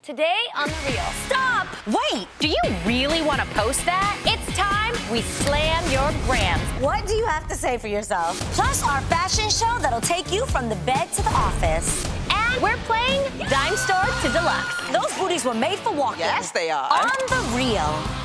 Today on The Real. Stop! Wait! Do you really want to post that? It's time we slam your grams. What do you have to say for yourself? Plus our fashion show that'll take you from the bed to the office. And we're playing Dime Store to Deluxe. Those booties were made for walking. Yes, they are. On The Real.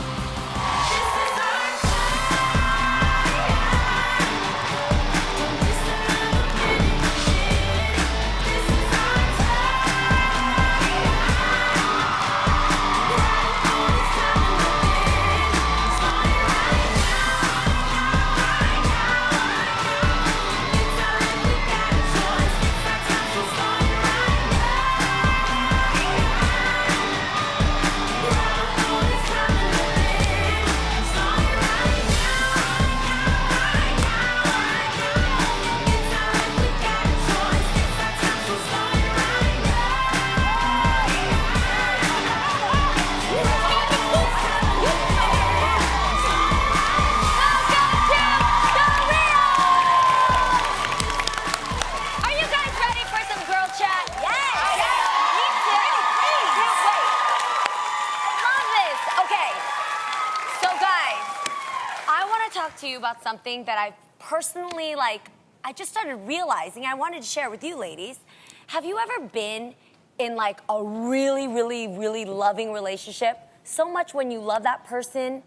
To you about something that I personally, I just started realizing. I wanted to share with you ladies. Have you ever been in a really, really, really loving relationship? So much when you love that person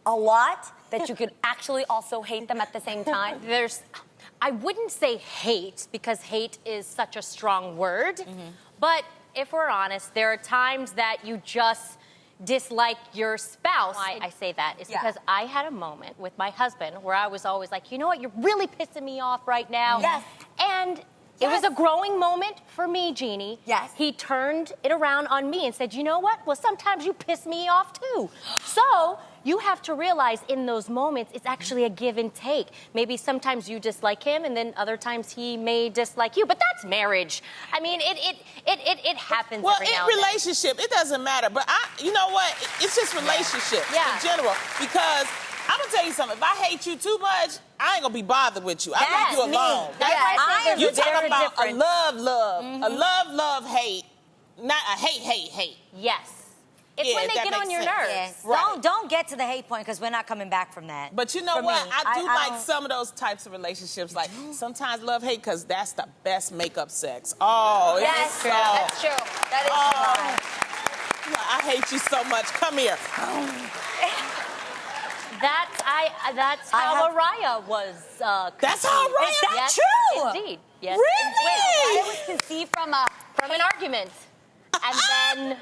a lot that you could actually also hate them at the same time? I wouldn't say hate because hate is such a strong word. But if we're honest, there are times that you just dislike your spouse. Why I say that is because I had a moment with my husband where I was always like, you know what, you're really pissing me off right now. Yes. And it was a growing moment for me, Jeannie. Yes. He turned it around on me and said, you know what? Well, sometimes you piss me off too. So you have to realize in those moments, it's actually a give and take. Maybe sometimes you dislike him and then other times he may dislike you, but that's marriage. I mean, it happens every now and then. Relationship, it doesn't matter. But you know what? It's just relationships in general. Because I'm gonna tell you something. If I hate you too much, I ain't gonna be bothered with you. I leave you alone. That's why you talking about a love, hate, not a hate. Yes. It's when they get on your nerves. Yes. Right. Don't get to the hate point because we're not coming back from that. But you know what? I do like some of those types of relationships. Like sometimes love hate because that's the best makeup sex. Oh, that's true. That's true. That is true. I hate you so much. Come here. That's how Mariah was. That's how Mariah. Is that yes, true? Indeed. Yes. Really? It was conceived from an argument, and then.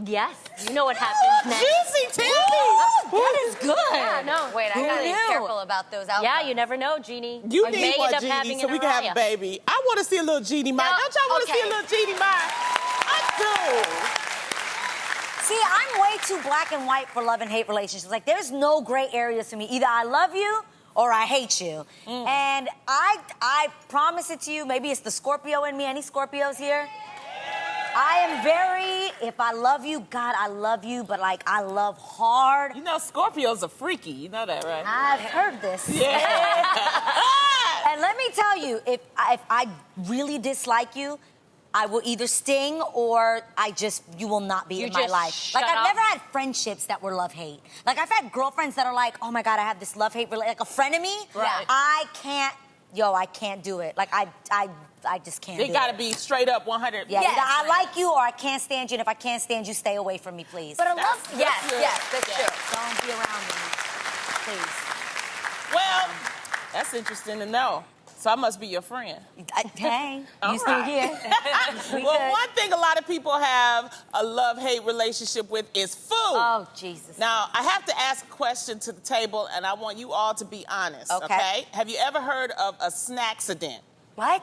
Yes, you know what happens next. Juicy, tell me. That is good. Yeah, no. Wait, I gotta be careful about those outcomes. Yeah, you never know, Jeannie. You need one, Jeannie, so we can have a baby. I want to see a little Jeannie Mike. Don't y'all want to see a little Jeannie Mike? I do. See, I'm way too black and white for love and hate relationships. Like, there's no gray areas for me. Either I love you or I hate you. And I promise it to you, maybe it's the Scorpio in me. Any Scorpios here? I am if I love you, God, I love you, but I love hard. You know, Scorpios are freaky. You know that, right? I've heard this. Yeah. And let me tell you, if I really dislike you, I will either sting or you will not be in my life. I've never had friendships that were love-hate. I've had girlfriends that are like, oh my God, I have this love-hate, like a friend of me. Right. I can't do it. I just can't do it. They gotta be straight up 100. Yeah, either I like you or I can't stand you, and if I can't stand you, stay away from me, please. But that's true. Don't be around me, please. Well, that's interesting to know. So I must be your friend. Hey, you still here. Well, one thing a lot of people have a love-hate relationship with is food. Oh, Jesus. Now, I have to ask a question to the table, and I want you all to be honest, okay? Have you ever heard of a Snaccident? What?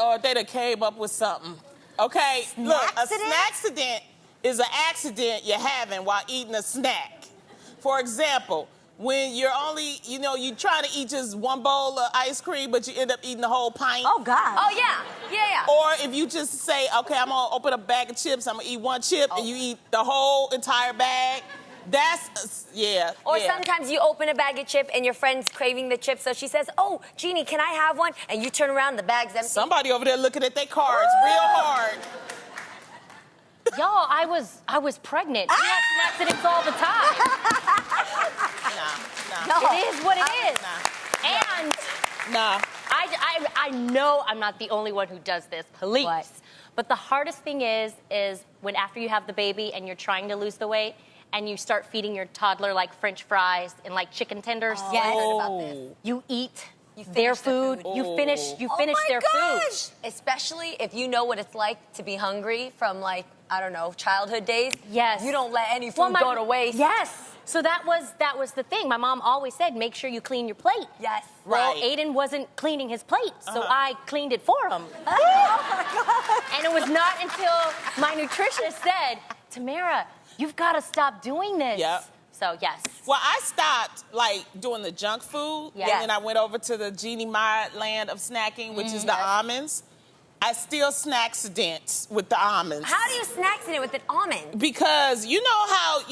Or they done came up with something. Okay, look, a Snaccident is an accident you're having while eating a snack. For example, when you're only, you're trying to eat just one bowl of ice cream, but you end up eating the whole pint. Oh, God. Oh, yeah. Or if you just say, okay, I'm going to open a bag of chips, I'm going to eat one chip, and you eat the whole entire bag. That's, yeah. Or sometimes you open a bag of chips and your friend's craving the chips, so she says, oh, Jeannie, can I have one? And you turn around, the bag's empty. Somebody over there looking at their cards real hard. I was pregnant. We have Snaccidents all the time. Nah. It is what it is. Nah. And Nah. I know I'm not the only one who does this. Please. What? But the hardest thing is when after you have the baby and you're trying to lose the weight and you start feeding your toddler like French fries and like chicken tenders. Oh, I heard about this. You eat finish their the food. food. You finish their food. Especially if you know what it's like to be hungry from like, I don't know, childhood days. Yes. You don't let any food go to waste. Yes. So that was the thing. My mom always said, make sure you clean your plate. Yes. Well, Right. Aiden wasn't cleaning his plate, so I cleaned it for him. Oh, And it was not until my nutritionist said, Tamara, you've got to stop doing this. Yep. So, yes. Well, I stopped like doing the junk food, Yeah. and then I went over to the Genie Meyer land of snacking, which is the almonds. I still Snaccidents with the almonds. How do you snacksident with an almond? Because you know how,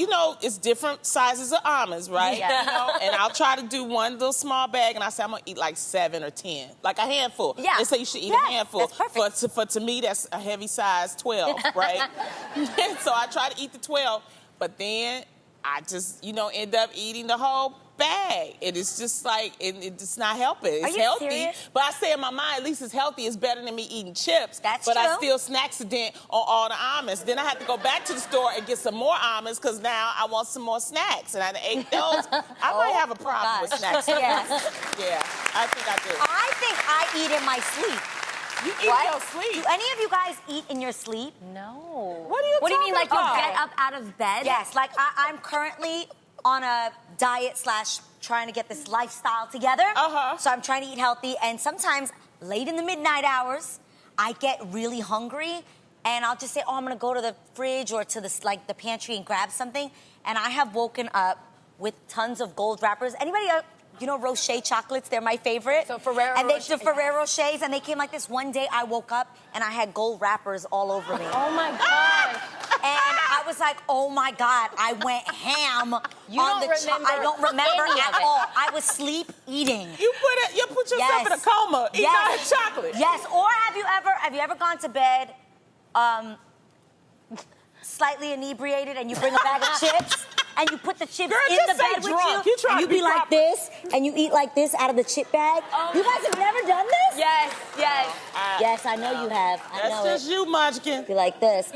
it's different sizes of almonds, right? Yeah. You know, and I'll try to do one little small bag, and I say I'm gonna eat like 7 or 10, like a handful. Yeah. They say you should eat Yeah, a handful. that's perfect. For to me, that's a heavy size 12, right? So I try to eat the 12, but then I just, end up eating the whole bag. It is just like, it's not helping. It's Are you healthy. serious? But I say in my mind, at least it's healthy. It's better than me eating chips. That's but I true. still Snaccident on all the almonds. Then I had to go back to the store and get some more almonds because now I want some more snacks. And I ate those. I might have a problem with snacks. Yes. Yeah, I think I do. I think I eat in my sleep. You eat What? in your sleep. Do any of you guys eat in your sleep? No. What are you What do you mean, like talking you'll about? get up out of bed? Yes, like I'm currently on a diet / trying to get this lifestyle together. Uh-huh. So I'm trying to eat healthy, and sometimes late in the midnight hours, I get really hungry, and I'll just say, I'm gonna go to the fridge or to the pantry and grab something, and I have woken up with tons of gold wrappers. Anybody Rocher chocolates, they're my favorite. So Ferrero And the Rocher, Ferrero Rochers, and they came like this. One day I woke up and I had gold wrappers all over me. Oh, my God. And I was like, oh my God, I went ham You on don't the remember I don't remember any of at it. all. I was sleep eating. You put yourself in a coma eating all that chocolate. Yes, or have you ever gone to bed slightly inebriated and you bring a bag of chips and you put the chips Girl, in just the say bed drunk. with you You trying and to you be be like proper. this and you eat like this out of the chip bag? You guys have never done this? Yes, yes. Yes, I know you have. I know That's just you, Munchkin. Be like this.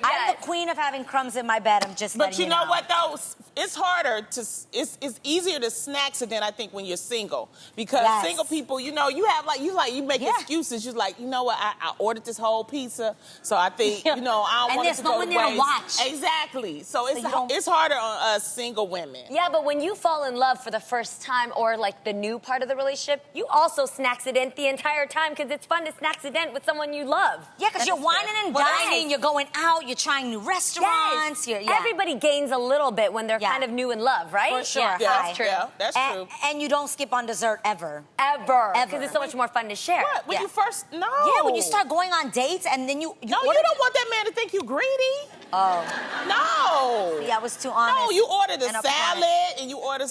I'm Yes. the queen of having crumbs in my bed. I'm just But letting you know know what though? It's harder to. It's easier to Snaccident, I think, when you're single, because Yes. single people, you have you make Yeah. excuses. You're like, I ordered this whole pizza, so I think I don't want it there's to no go one to there to waste. watch. Exactly. So you don't- it's harder on us single women. Yeah, but when you fall in love for the first time or like the new part of the relationship, you also Snaccident the entire time because it's fun to Snaccident with someone you love. Yeah, because you're whining and Well, dining, yes. you're going out, you're trying new restaurants. You're, yeah. Everybody gains a little bit when they're Yeah. kind of new in love, right? For sure. Yeah, Yeah, that's true. Yeah, that's true. And you don't skip on dessert ever. Ever. Ever. Because it's so much more fun to share. What? When Yeah. you first no. Yeah, when you start going on dates and then you No, order- you don't want that man to think you greedy. Oh, No. see, I was too honest. No, you ordered a and upfront. salad and you order,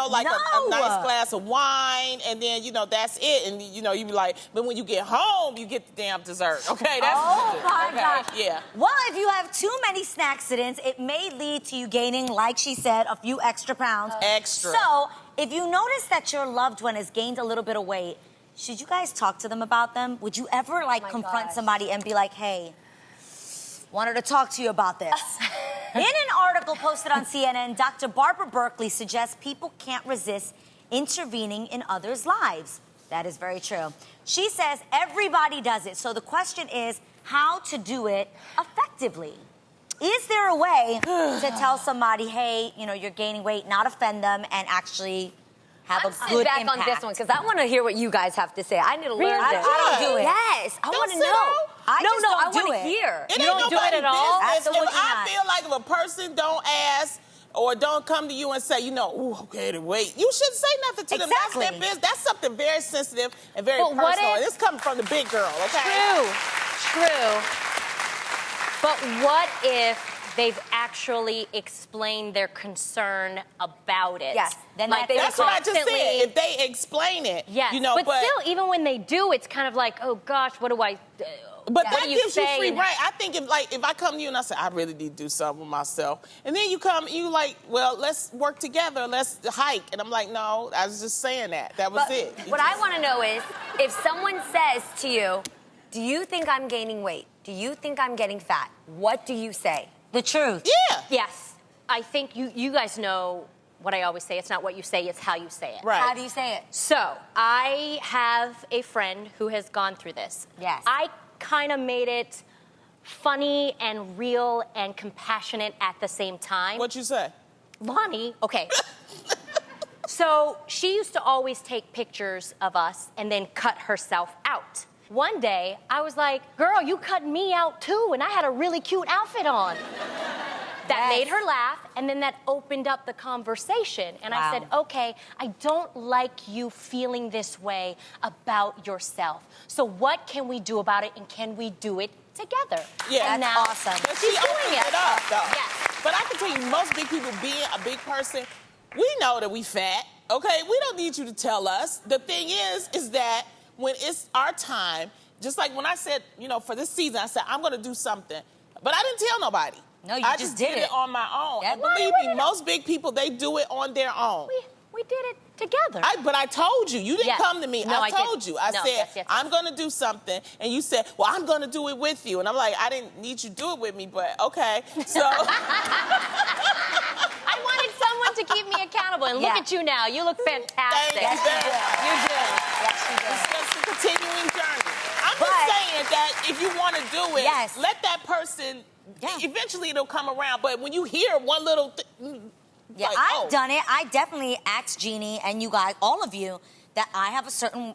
like a No. nice glass of wine, and then, that's it. And, you be like, but when you get home, you get the damn dessert. Okay, that's Oh my okay. God. Yeah. Well, if you have too many Snaccidents, it may lead to you gaining, like she said, a few extra pounds. Extra. So, if you notice that your loved one has gained a little bit of weight, should you guys talk to them about them? Would you ever my confront gosh. somebody and be like, hey, wanted to talk to you about this? In an article posted on CNN, Dr. Barbara Berkeley suggests people can't resist intervening in others' lives. That is very true. She says everybody does it. So the question is how to do it effectively. Is there a way to tell somebody, hey, you're gaining weight, not offend them, and actually have a Sit good back impact? on this one because I want to hear what you guys have to say. I need to learn Really? this. I don't do it. Yes, I Don't want to sit know. down. I no, just no, don't I do want to it. hear. It You ain't don't do it nobody's at all? business. Absolutely If I not. feel like if a person don't ask or don't come to you and say, ooh, okay, then wait, you shouldn't say nothing to them. That's their Exactly. business. That's something very sensitive and very But what personal. if- And it's coming from the big girl, okay? True. But what if they've actually explained their concern about it. Yes. Then like they That's what I just said. constantly- If they explain it, Yes, you know, but still, even when they do, it's kind of like, oh gosh, what do I? But what that do you gives you say? free And- reign. I think if I come to you and I say I really need to do something with myself, and then you come, you like, well, let's work together, let's hike, and I'm like, no, I was just saying that. That was But it. what I want to know is, if someone says to you, do you think I'm gaining weight? Do you think I'm getting fat? What do you say? The truth. Yeah. Yes, I think you guys know what I always say. It's not what you say, it's how you say it. Right. How do you say it? So I have a friend who has gone through this. Yes. I kind of made it funny and real and compassionate at the same time. What you say? Lonnie, okay. So she used to always take pictures of us and then cut herself out. One day, I was like, girl, you cut me out too, and I had a really cute outfit on. That Yes. made her laugh, and then that opened up the conversation. And I Wow. said, okay, I don't like you feeling this way about yourself. So what can we do about it, and can we do it together? Yeah. And That's now awesome. But she she's doing opened it. it up, though. Yes. But I can tell you, most big people being a big person, we know that we fat, okay? We don't need you to tell us. The thing is that when it's our time, just like when I said, you know, for this season, I said, I'm going to do something. But I didn't tell nobody. No, you I just did did it it. on my own. Yeah. And believe me, most big people, they do it on their own. We did it together. But I told you. You didn't Yes. come to me. No, I I told didn't. you. I No, said, yes. I'm going to do something. And you said, well, I'm going to do it with you. And I'm like, I didn't need you to do it with me, but okay. So I wanted someone to keep me accountable. And look Yeah. at you now. You look fantastic. Thank you. You do. Yes, you did. it's just a continuing journey. I'm But- just saying that if you want to do it, Yes. let that person, Yeah. eventually it'll come around. But when you hear one little thing, Yeah, like, I've oh. done it. I definitely asked Jeannie and you guys, all of you, that I have a certain,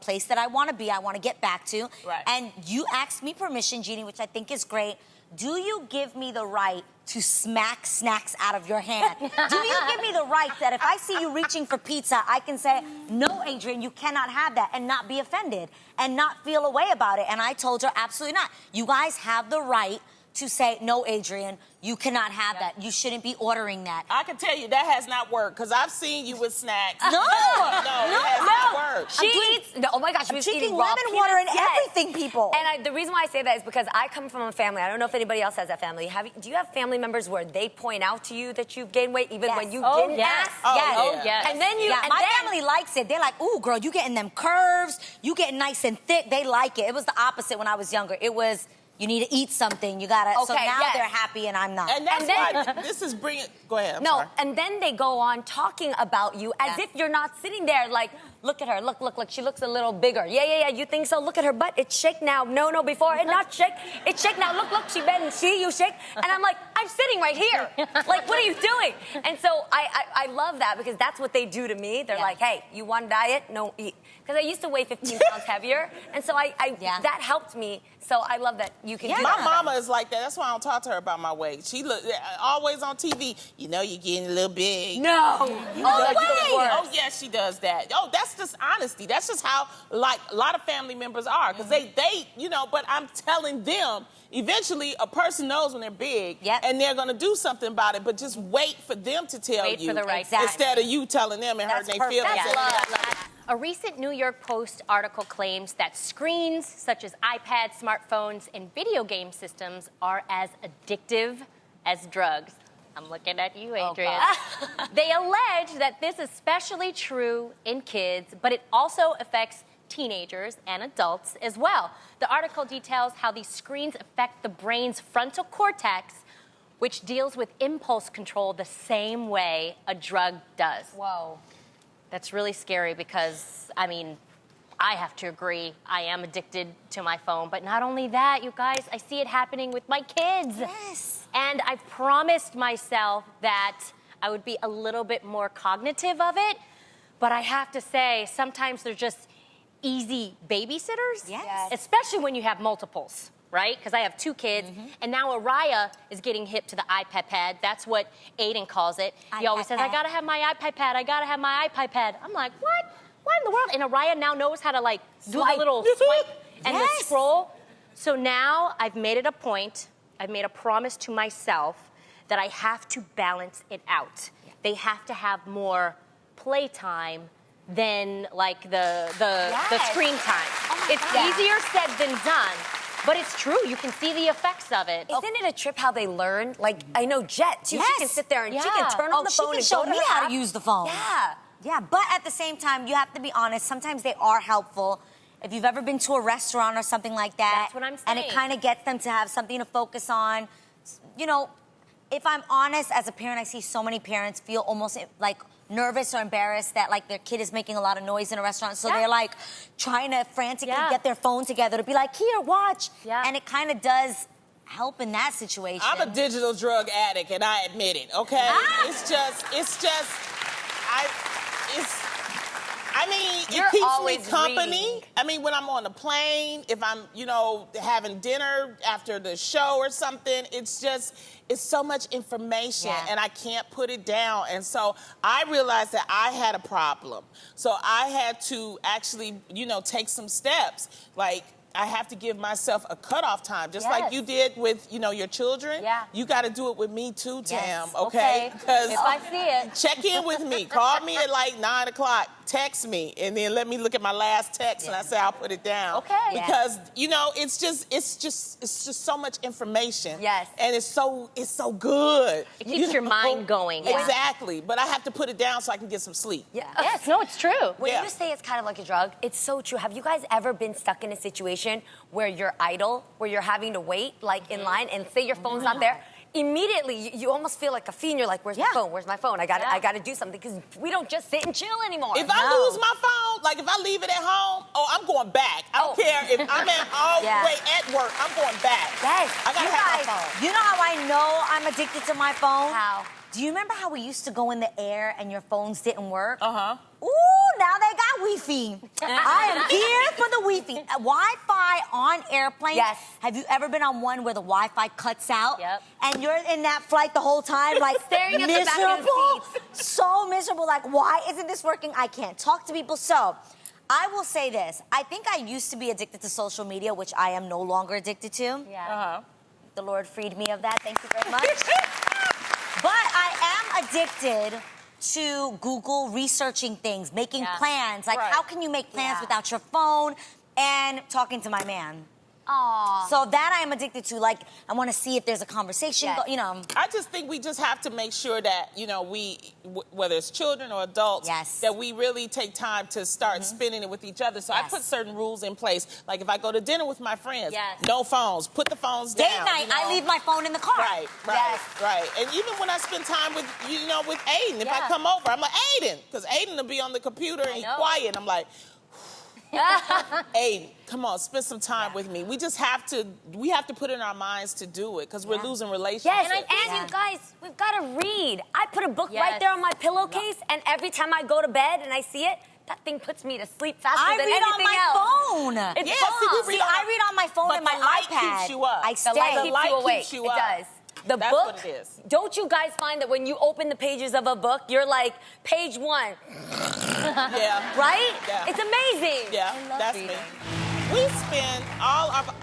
place that I want to be, I want to get back to. Right. And you asked me permission, Jeannie, which I think is great. Do you give me the right to smack snacks out of your hand? Do you give me the right that if I see you reaching for pizza, I can say, no, Adrian, you cannot have that, and not be offended and not feel a way about it? And I told her, absolutely not. You guys have the right to say, no, Adrian, you cannot have that. You shouldn't be ordering that. I can tell you that has not worked because I've seen you with snacks. No, no, it has not worked. She doing- eats. No, oh my gosh, she I'm was drinking eating raw lemon water and peanuts. Yes. everything, people. And the reason why I say that is because I come from a family. I don't know if anybody else has that family. Do you have family members where they point out to you that you've gained weight even Yes. when you Oh, didn't yes. ask? Oh, Yes. Oh, yeah. yes. And then you. Yeah, and my then, family likes it. They're like, ooh, girl, you getting them curves. You getting nice and thick. They like it. It was the opposite when I was younger. It was, you need to eat something. You gotta. So Okay, now yes. they're happy and I'm not. And that's And then- why this is bringing. Go ahead. I'm No, sorry. and then they go on talking about you as Yeah. if you're not sitting there like, look at her, look, she looks a little bigger. Yeah, you think so? Look at her butt, it's shake now. No, before it not shake, it's shake now. Look, she bend, see you shake. And I'm like, I'm sitting right here. Like, what are you doing? And so I love that because that's what they do to me. They're Yeah. like, hey, you want diet? No, eat. Because I used to weigh 15 pounds heavier. And so Yeah. that helped me. So I love that you can Yeah. do My that. mama is like that. That's why I don't talk to her about my weight. She look always on TV. You know, you're getting a little big. No. You know, way. you're the worst. Oh, yeah, she does that. Oh, that's just honesty. That's just how, like, a lot of family members are. Because they, but I'm telling them, eventually a person knows when they're big. Yep. And they're going to do something about it. But just wait for them to tell Wait you. for the right Exactly. Instead of you telling them and That's hurting their perfect. feelings. That's Yeah. A recent New York Post article claims that screens such as iPads, smartphones, and video game systems are as addictive as drugs. I'm looking at you, Adrian. They allege that this is especially true in kids, but it also affects teenagers and adults as well. The article details how these screens affect the brain's frontal cortex, which deals with impulse control the same way a drug does. Whoa. That's really scary because, I have to agree, I am addicted to my phone. But not only that, you guys, I see it happening with my kids. Yes. And I've promised myself that I would be a little bit more cognitive of it. But I have to say, sometimes they're just easy babysitters. Yes. Especially when you have multiples, right? Because I have 2 kids, and now Araya is getting hip to the iPad pad. That's what Aiden calls it. He always says, I iPad. gotta have my iPad pad, I gotta have my iPad pad. I'm like, what? What in the world? And Araya now knows how to do the Swipe. little swipe and Yes. the scroll. So now I've made it a point made a promise to myself that I have to balance it out. They have to have more playtime than like the screen time. It's easier said than done, but it's true. You can see the effects of it. Isn't it a trip how they learn? Like, I know Jet, too. She can sit there and she can turn on the phone and show go to me her how app. to use the phone. Yeah. Yeah, but at the same time, you have to be honest. Sometimes they are helpful. If you've ever been to a restaurant or something like that. That's what I'm And it saying. kind of gets them to have something to focus on. You know, if I'm honest, as a parent, I see so many parents feel almost like nervous or embarrassed that like their kid is making a lot of noise in a restaurant. So they're like trying to frantically get their phone together to be like, here, watch. Yeah. And it kind of does help in that situation. I'm a digital drug addict, and I admit it, okay? I mean, You're it keeps me always company. reading. I mean, when I'm on the plane, if I'm, you know, having dinner after the show or something, it's so much information, and I can't put it down. And so I realized that I had a problem. So I had to actually, you know, take some steps. Like, I have to give myself a cutoff time, just like you did with, you know, your children. Yeah. You got to do it with me too, Tam. Yes. Okay? Because If I see it. check in with me. Call me at like 9 o'clock. Text me, and then let me look at my last text, and I say I'll put it down. Okay. Because you know, it's just so much information. Yes. And it's so good. It keeps your mind going. Exactly. But I have to put it down so I can get some sleep. Yeah. Yes, no, it's true. When you say it's kind of like a drug, it's so true. Have you guys ever been stuck in a situation where you're idle, where you're having to wait, like in line, and say your phone's not there? Immediately, you almost feel like a fiend. You're like, where's my phone? Where's my phone? I got to do something, because we don't just sit and chill anymore. If I lose my phone, like if I leave it at home, I'm going back. I don't care if I'm all the way at work. I'm going back. Yes. I gotta have my phone. You know how I know I'm addicted to my phone? How? Do you remember how we used to go in the air and your phones didn't work? Uh-huh. Ooh, now they got Wi-Fi. I am here for the Wi-Fi. Wi-Fi on airplanes. Yes. Have you ever been on one where the Wi-Fi cuts out? Yep. And you're in that flight the whole time, like Staring at the back of the seats. So miserable. Like, why isn't this working? I can't talk to people. So, I will say this. I think I used to be addicted to social media, which I am no longer addicted to. Yeah. Uh-huh. The Lord freed me of that. Thank you very much. But I am addicted to Google researching things, making plans. Like, how can you make plans without your phone? And talking to my man. Aww. So that I am addicted to. Like, I want to see if there's a conversation, you know. I just think we just have to make sure that, you know, whether it's children or adults, that we really take time to start spending it with each other. So I put certain rules in place. Like if I go to dinner with my friends, no phones, put the phones down. Date night, you know? I leave my phone in the car. Right. And even when I spend time with, you know, with Aiden, if I come over, I'm like, Aiden, because Aiden will be on the computer and he's quiet. And I'm like, Aiden, come on, spend some time with me. We have to put in our minds to do it, because we're losing relationships. Yes, and you guys, we've got to read. I put a book right there on my pillowcase, and every time I go to bed and I see it, that thing puts me to sleep faster than anything else. I read on my phone. It's fun. I read on my phone and my light iPad. keeps you up. I stay. The light keeps you awake. It does. The That's book, what it is. Don't you guys find that when you open the pages of a book, you're like, page 1. Yeah. Right? Yeah. It's amazing. Yeah, that's me. We spend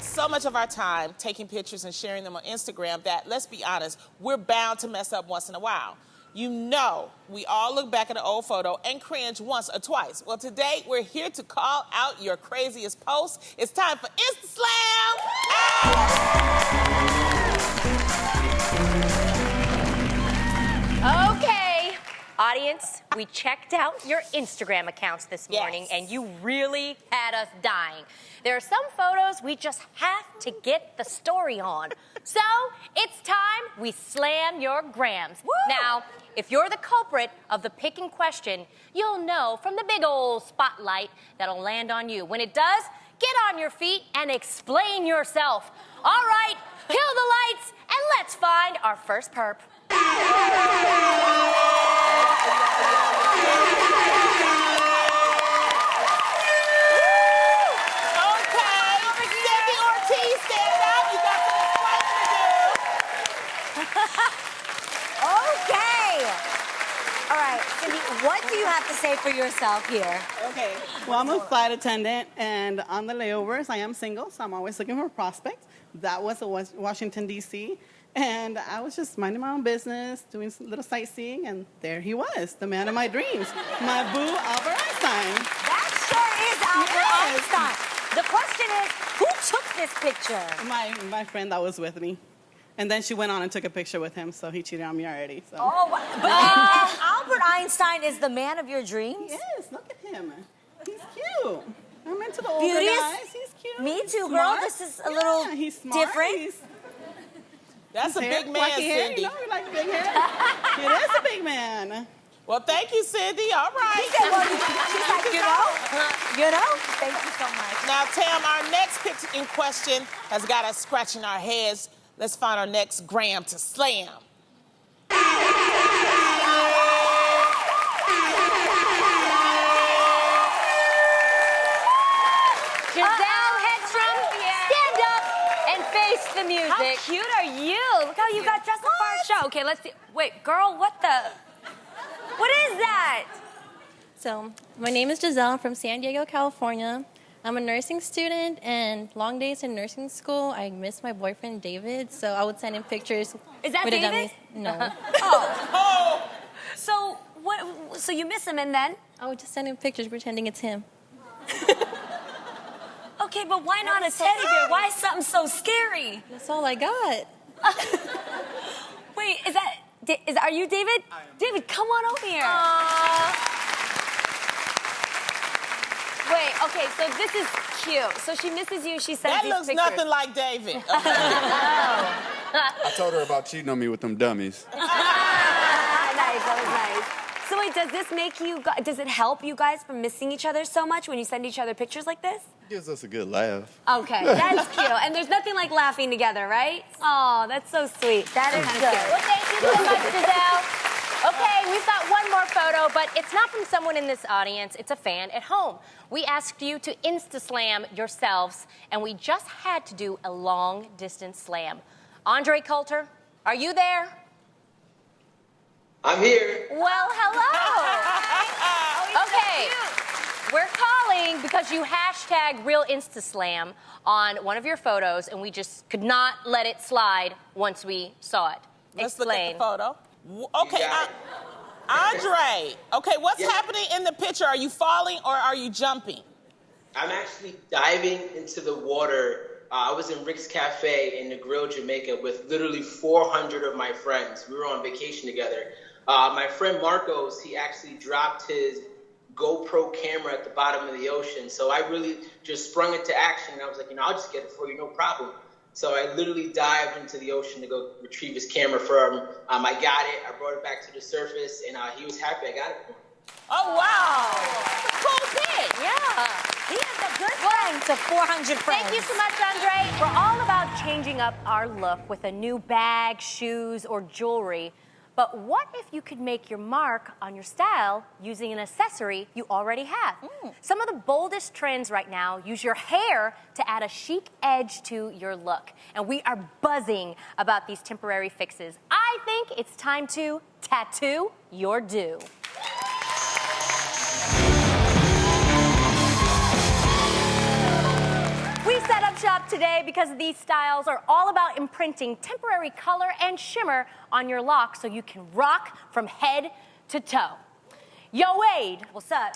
so much of our time taking pictures and sharing them on Instagram that, let's be honest, we're bound to mess up once in a while. You know, we all look back at an old photo and cringe once or twice. Well, today we're here to call out your craziest posts. It's time for Insta Slam. Okay, audience, we checked out your Instagram accounts this morning, and you really had us dying. There are some photos we just have to get the story on. So, it's time we slam your grams. Woo! Now, if you're the culprit of the picking question, you'll know from the big old spotlight that'll land on you. When it does, get on your feet and explain yourself. All right, kill the lights, and let's find our first perp. What do you have to say for yourself here? Okay. Well, I'm a flight attendant, and on the layovers, I am single, so I'm always looking for prospects. that was Washington, D.C., and I was just minding my own business, doing some little sightseeing, and there he was, the man of my dreams, my boo, Albert Einstein. That sure is Albert Einstein. The question is, who took this picture? My friend that was with me. And then she went on and took a picture with him, so he cheated on me already. So. Oh, but and Albert Einstein is the man of your dreams? Yes, look at him. He's cute. I'm into the older Beauteous? guys. He's cute. Me He's too, smart. girl. This is a little he's smart. different. That's a big man, Wacky hair, Cindy. you know, you like big hair. It is a big man. Well, thank you, Cindy. All right. She said, well, she's like, you know? Thank you so much. Now, Tam, our next picture in question has got us scratching our heads. Let's find our next gram to slam. Giselle Hedstrom, stand up and face the music. How cute are you? Look how you got dressed up for our show. Okay, let's see. Wait, girl, what is that? So, my name is Giselle. I'm from San Diego, California. I'm a nursing student, and long days in nursing school, I miss my boyfriend, David, so I would send him pictures. Is that with the David? dummies. No. Oh. So what? So you miss him, and then? I would just send him pictures pretending it's him. Okay, but why not a teddy bear? Why is something so scary? That's all I got. Wait, are you David? David, come on over here. Wait, okay, so this is cute. So she misses you, she sends That these looks pictures. nothing like David. I told her about cheating on me with them dummies. Nice, that was nice. So wait, does it help you guys from missing each other so much when you send each other pictures like this? Gives us a good laugh. Okay, that's cute. And there's nothing like laughing together, right? Oh, that's so sweet. That is Kinda good. cute. Well, thank you so much, Giselle. Okay, we've got one more photo, but it's not from someone in this audience. It's a fan at home. We asked you to Insta slam yourselves, and we just had to do a long distance slam. Andre Coulter, are you there? I'm here. Well, hello. Okay. We're calling because you hashtag Real Insta Slam on one of your photos, and we just could not let it slide once we saw it. Let's Explain. look at the photo. Okay, You got it. Andre. Okay, what's Yeah. happening in the picture? Are you falling or are you jumping? I'm actually diving into the water. I was in Rick's Cafe in Negril, Jamaica with literally 400 of my friends. We were on vacation together. My friend Marcos, he actually dropped his GoPro camera at the bottom of the ocean. So I really just sprung into action. I was like, I'll just get it for you, no problem. So I literally dived into the ocean to go retrieve his camera from him. I got it. I brought it back to the surface, and he was happy I got it for him. Oh, wow. That's a cool thing. Yeah. He is a good friend to 400 friends. Thank you so much, Andre. We're all about changing up our look with a new bag, shoes, or jewelry. But what if you could make your mark on your style using an accessory you already have? Some of the boldest trends right now use your hair to add a chic edge to your look. And we are buzzing about these temporary fixes. I think it's time to tattoo your do. We set up shop today because these styles are all about imprinting temporary color and shimmer on your lock so you can rock from head to toe. Yo, Wade, What's up?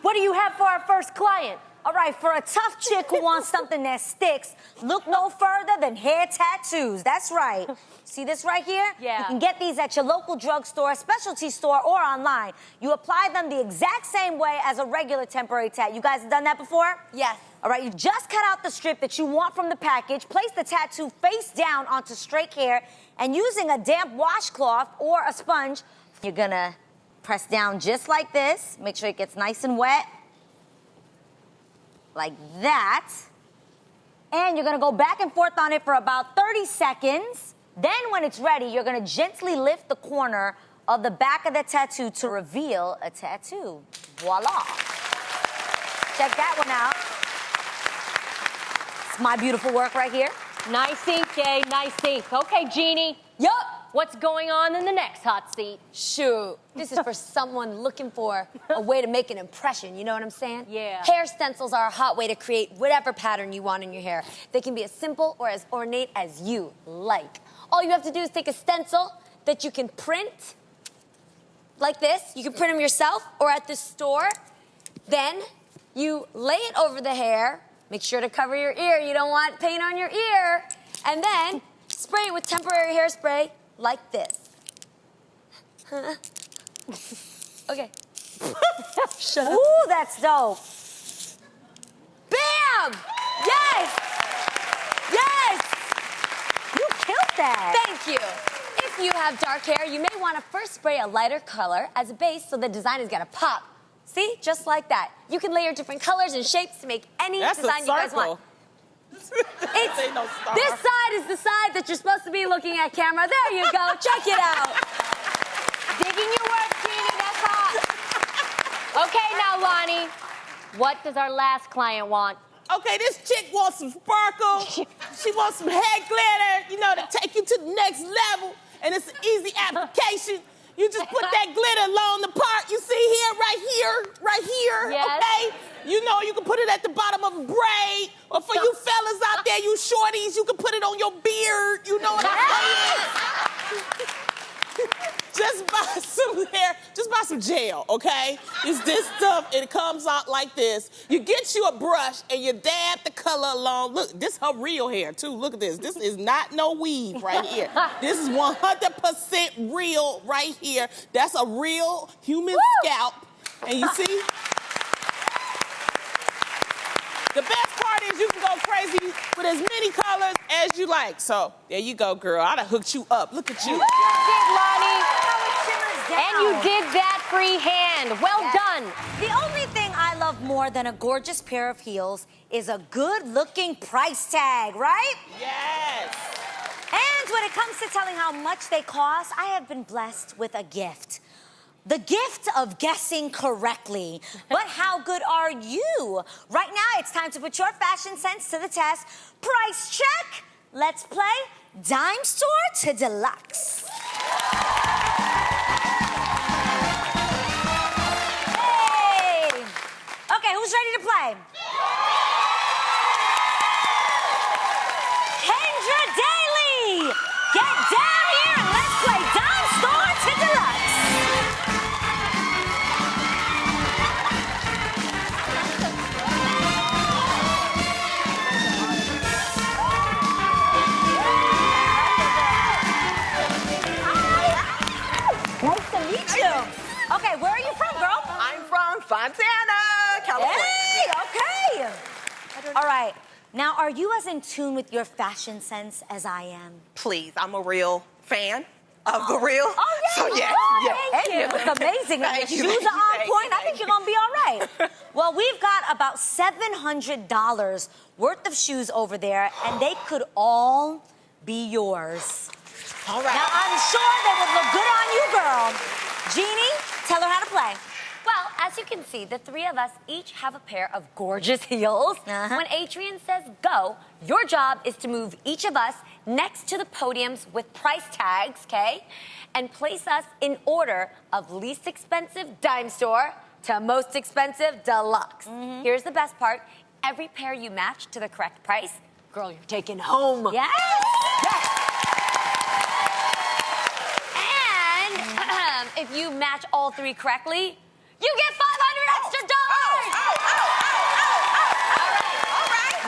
what do you have for our first client? All right, for a tough chick who wants something that sticks, look no further than hair tattoos. That's right. See this right here? Yeah. You can get these at your local drugstore, specialty store, or online. You apply them the exact same way as a regular temporary tat. You guys have done that before? Yes. All right, you just cut out the strip that you want from the package, place the tattoo face down onto straight hair, and using a damp washcloth or a sponge, you're gonna press down just like this. Make sure it gets nice and wet. Like that. And you're gonna go back and forth on it for about 30 seconds. Then when it's ready, you're gonna gently lift the corner of the back of the tattoo to reveal a tattoo. Voila. Check that one out. It's my beautiful work right here. Nice ink, Jay, nice ink. Okay, Jeannie. Yup. what's going on in the next hot seat? Shoot, this is for someone looking for a way to make an impression, you know what I'm saying? Yeah. Hair stencils are a hot way to create whatever pattern you want in your hair. They can be as simple or as ornate as you like. All you have to do is take a stencil that you can print like this. You can print them yourself or at the store. Then you lay it over the hair. Make sure to cover your ear. You don't want paint on your ear. And then spray it with temporary hairspray like this. Okay. Shut up. Ooh, that's dope. Bam! Yes! Yes! You killed that. Thank you. If you have dark hair, you may want to first spray a lighter color as a base so the design is gonna pop. See? Just like that. You can layer different colors and shapes to make any design you guys want. Ain't no star. This side is the side that you're supposed to be looking at camera. There you go. Check it out. Digging your work, Jeannie, that's hot. Okay, now, Lonnie, what does our last client want? Okay, this chick wants some sparkle. She wants some head glitter, you know, to take you to the next level. And it's an easy application. You just put that glitter along the part you see here, right here, Yes. okay? You know, you can put it at the bottom of a braid, or for you fellas out there, you shorties, you can put it on your beard, you know what I'm saying? Just buy some hair, just buy some gel, okay? It's this stuff, it comes out like this. You get you a brush and you dab the color along. Look, this her real hair too, look at this. This is not no weave right here. This is 100% real right here. That's a real human scalp. And you see? The best part is you can go crazy with as many colors as you like. So, there you go, girl. I done hooked you up. Look at you. You did, Lonnie. Down. And you did that freehand. Well done. The only thing I love more than a gorgeous pair of heels is a good-looking price tag, right? Yes. And when it comes to telling how much they cost, I have been blessed with a gift. The gift of guessing correctly. But how good are you? Right now, it's time to put your fashion sense to the test. Price check. Let's play Dime Store to Deluxe. Hey! Okay, who's ready to play? Kendra Daly! Get down here and let's play Dime Store to Deluxe. Nice to meet you. Okay, where are you from, girl? I'm from Fontana, California. Hey, okay. All right. Now, are you as in tune with your fashion sense as I am? Please, I'm a real fan of the real. Oh, yeah. So, yes, Oh, yes. thank you. It's amazing. Your Thank you, shoes thank you, are on thank point. you, I think you're going to be all right. Well, we've got about $700 worth of shoes over there, and they could all be yours. All right. Now, I'm sure they would look good on you, girl. Jeannie, tell her how to play. Well, as you can see, the three of us each have a pair of gorgeous heels. When Adrian says go, your job is to move each of us next to the podiums with price tags, okay? And place us in order of least expensive dime store to most expensive deluxe. Here's the best part. Every pair you match to the correct price, girl, you're taking home. Yes. And if you match all three correctly, you get $500 extra dollars.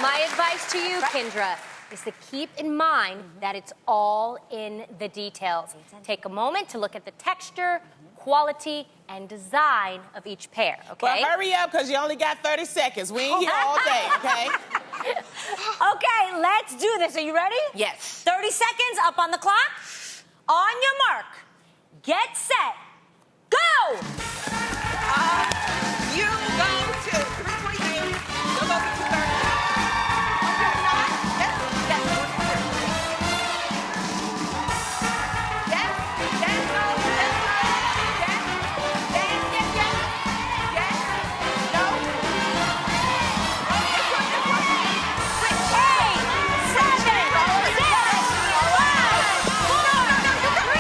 My advice to you, Kendra, is to keep in mind that it's all in the details. Take a moment to look at the texture, quality, and design of each pair, okay? Well, hurry up, because you only got 30 seconds. We ain't here all day, okay? Okay, let's do this. Are you ready? Yes. 30 seconds up on the clock. On your mark. Get set. Go! You go to 328. You'll go to 230. Okay, not? Yes, yes. Yes, yes, no, yes, no. Yes, yes, yes, yes. Yes, no. Oh, this one, this one. 6, 8, 7, 6, 5, 4, 3,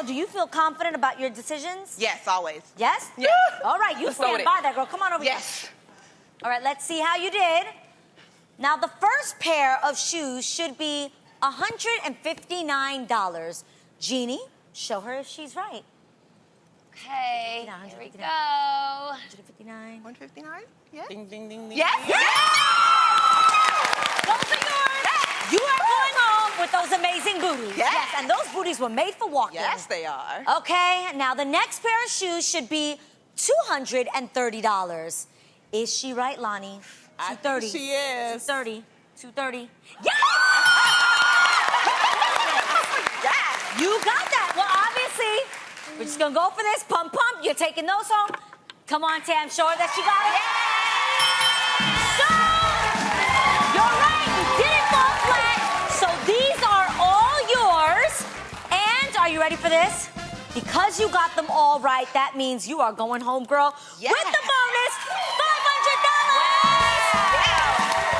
Marco, do you feel confident about your decisions? Yes, always. Yes? Yeah. All right, you Let's go with stand it. by that, girl. Come on over Yes. here. All right, let's see how you did. Now, the first pair of shoes should be $159. Jeannie, show her if she's right. Okay, $159, here we go. $159. 159? Yeah. Ding, ding, ding, ding. Yes. Yes! Those are yours. You are going home with those amazing booties. Yes. And those booties were made for walking. Yes, they are. Okay, now the next pair of shoes should be $230. Is she right, Lonnie? I 230. think she is. 230. 230. Yes! Yes. You got that. Well, obviously, we're just gonna go for this. Pump, pump. You're taking those home. Come on, Tam. Show her that she got it. So, you're right. You didn't fall flat. So these are all yours. And are you ready for this? Because you got them all right, that means you are going home, girl. Yes. With the bonus, $500.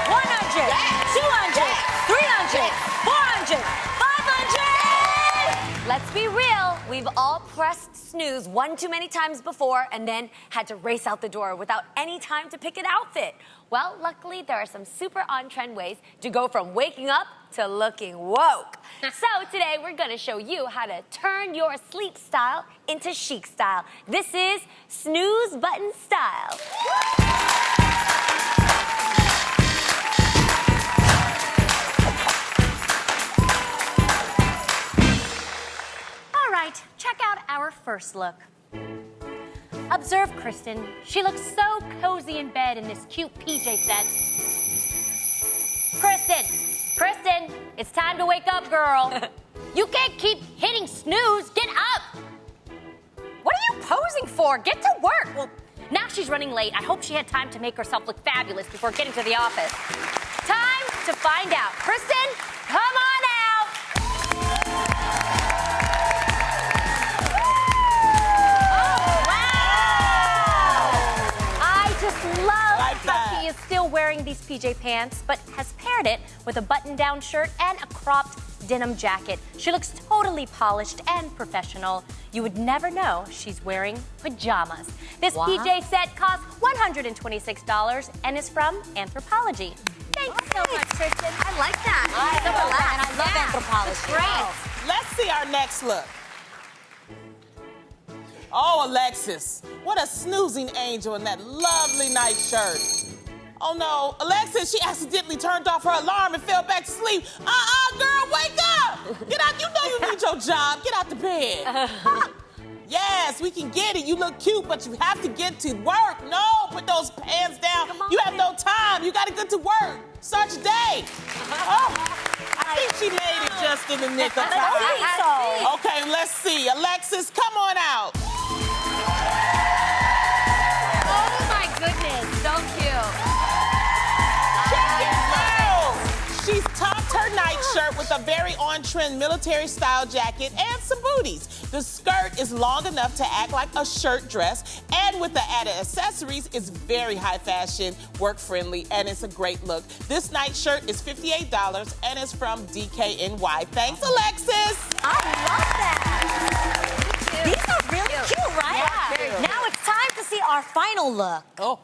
100, 200, 300, 400, 500. Let's be real. We've all pressed snooze one too many times before and then had to race out the door without any time to pick an outfit. Well, luckily, there are some super on-trend ways to go from waking up to looking woke. So today, we're gonna show you how to turn your sleep style into chic style. This is snooze button style. All right, check out our first look. Observe Kristen. She looks so cozy in bed in this cute PJ set. Kristen, it's time to wake up, girl. You can't keep hitting snooze. Get up. What are you posing for? Get to work. Well, now she's running late. I hope she had time to make herself look fabulous before getting to the office. Time to find out. Kristen, come on out. She is still wearing these PJ pants, but has paired it with a button-down shirt and a cropped denim jacket. She looks totally polished and professional. You would never know she's wearing pajamas. This PJ set costs $126 and is from Anthropologie. Thanks so much, Kristen. I like that. I love that, and I love Anthropologie. Great. Let's see our next look. Oh, Alexis, what a snoozing angel in that lovely night shirt. Oh no, Alexis, she accidentally turned off her alarm and fell back to sleep. Girl, wake up! Get out, you know you need your job. Get out the bed. Yes, we can get it. You look cute, but you have to get to work. No, put those pants down. You have no time. You gotta get to work. Such day. Oh, I think she made it just in the nick of time. Okay, let's see. Alexis, come on out. Oh my goodness, so cute. Check it out. She's topped her nightshirt with a very on-trend military-style jacket and some booties. The skirt is long enough to act like a shirt dress, and with the added accessories, it's very high fashion, work-friendly, and it's a great look. This nightshirt is $58 and it's from DKNY. Thanks, Alexis. I love that. These are really cute, right? Yeah. Now it's time to see our final look. Oh.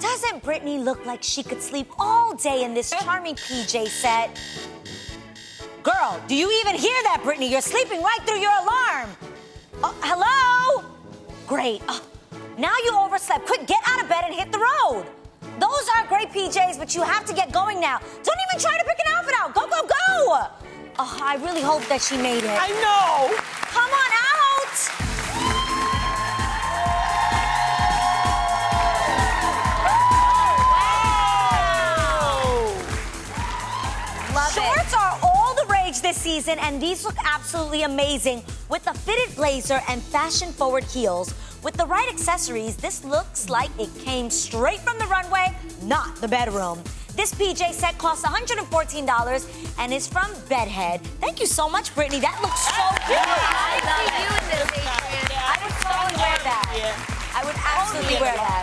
Doesn't Brittany look like she could sleep all day in this charming PJ set? Girl, do you even hear that, Brittany? You're sleeping right through your alarm. Hello? Great. Now you overslept. Quick, get out of bed and hit the road. Those are great PJs, but you have to get going now. Don't even try to pick an outfit out. Go, go, go. Oh, I really hope that she made it. I know. Come on out. Shorts are all the rage this season, and these look absolutely amazing with a fitted blazer and fashion-forward heels. With the right accessories, this looks like it came straight from the runway, not the bedroom. This PJ set costs $114 and is from Bedhead. Thank you so much, Brittany. That looks so good. I see you in this, Adrian. I would totally wear that. I would absolutely wear that.